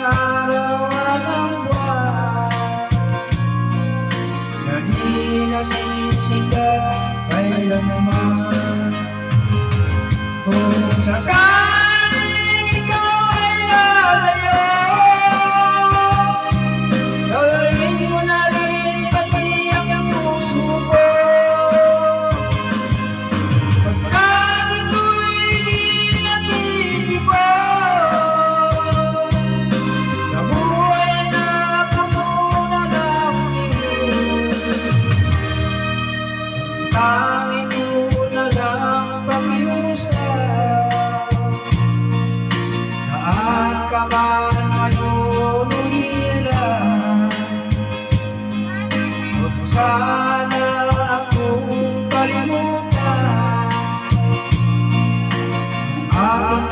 araw at ang buwan na di nasisikat kailanman. Kung sakaling ikaw ay lalayo, dalhin mo na rin pati ang puso ko. Pagkat ito'y di natitibo na buhay na puno na ng iyo, tanging mo na lang pakiusap. Saan ka man ngayon umiilan, huwag mo sana akong kalimutan. Aking